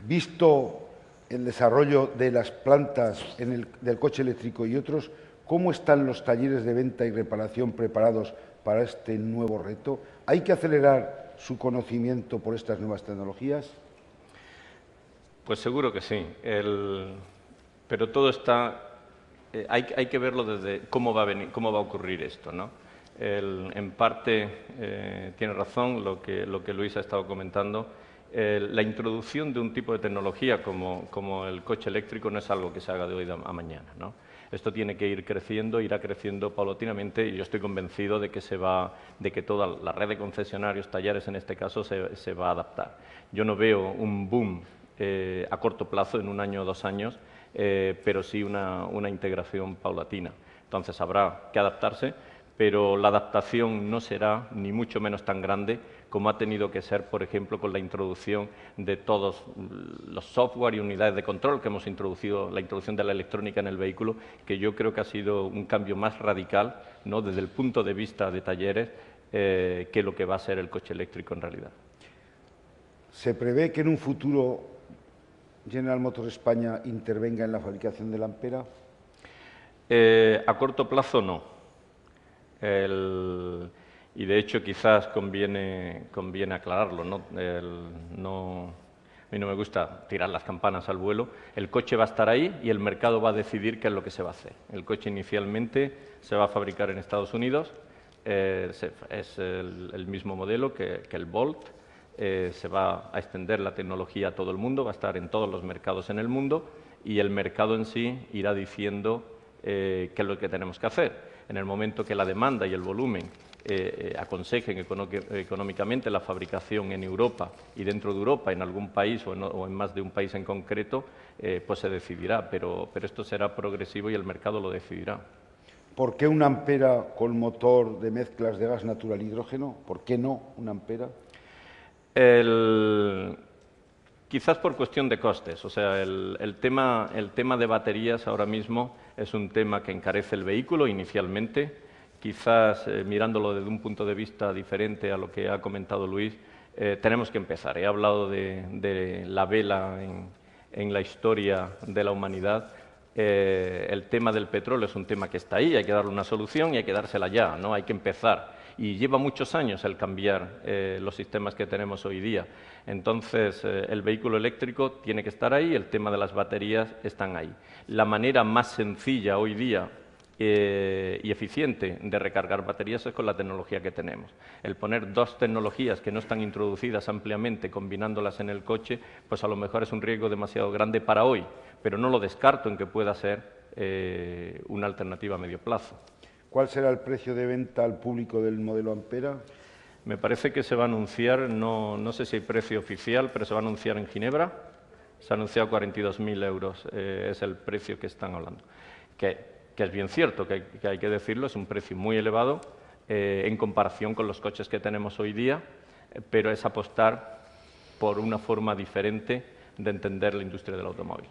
Visto el desarrollo de las plantas del coche eléctrico y otros, ¿cómo están los talleres de venta y reparación preparados para este nuevo reto? ¿Hay que acelerar su conocimiento por estas nuevas tecnologías? Pues seguro que sí. Pero todo está... hay que verlo desde cómo va a ocurrir esto, ¿no? En parte tiene razón lo que Luis ha estado comentando. La introducción de un tipo de tecnología como el coche eléctrico no es algo que se haga de hoy a mañana, ¿no? Esto tiene que ir creciendo, irá creciendo paulatinamente, y yo estoy convencido de que toda la red de concesionarios, talleres en este caso, se va a adaptar. Yo no veo un boom a corto plazo, en un año o 2 años, pero sí una integración paulatina. Entonces habrá que adaptarse, pero la adaptación no será ni mucho menos tan grande como ha tenido que ser, por ejemplo, con la introducción de todos los software y unidades de control que hemos introducido, la introducción de la electrónica en el vehículo, que yo creo que ha sido un cambio más radical, ¿no?, desde el punto de vista de talleres, que lo que va a ser el coche eléctrico en realidad. ¿Se prevé que en un futuro General Motors España intervenga en la fabricación del Ampera? A corto plazo no. Y de hecho quizás conviene aclararlo, ¿no? A mí no me gusta tirar las campanas al vuelo. El coche va a estar ahí y el mercado va a decidir qué es lo que se va a hacer. El coche inicialmente se va a fabricar en Estados Unidos, es el mismo modelo que el Bolt. Se va a extender la tecnología a todo el mundo, va a estar en todos los mercados en el mundo, y el mercado en sí irá diciendo qué es lo que tenemos que hacer. En el momento que la demanda y el volumen aconsejen económicamente la fabricación en Europa y dentro de Europa, en algún país o en más de un país en concreto, pues se decidirá, pero esto será progresivo y el mercado lo decidirá. ¿Por qué un Ampera con motor de mezclas de gas natural e hidrógeno? ¿Por qué no un Ampera? Quizás por cuestión de costes. O sea, el tema de baterías ahora mismo es un tema que encarece el vehículo inicialmente. Quizás, mirándolo desde un punto de vista diferente a lo que ha comentado Luis, tenemos que empezar. He hablado de la vela en la historia de la humanidad. El tema del petróleo es un tema que está ahí, hay que darle una solución y hay que dársela ya, ¿no? Hay que empezar. Y lleva muchos años el cambiar los sistemas que tenemos hoy día. Entonces, el vehículo eléctrico tiene que estar ahí, el tema de las baterías están ahí. La manera más sencilla hoy día y eficiente de recargar baterías es con la tecnología que tenemos. El poner 2 tecnologías que no están introducidas ampliamente, combinándolas en el coche, pues a lo mejor es un riesgo demasiado grande para hoy, pero no lo descarto en que pueda ser una alternativa a medio plazo. ¿Cuál será el precio de venta al público del modelo Ampera? Me parece que se va a anunciar, no sé si hay precio oficial, pero se va a anunciar en Ginebra. Se ha anunciado 42.000 euros, es el precio que están hablando. Que es bien cierto, que hay que decirlo, es un precio muy elevado en comparación con los coches que tenemos hoy día, pero es apostar por una forma diferente de entender la industria del automóvil.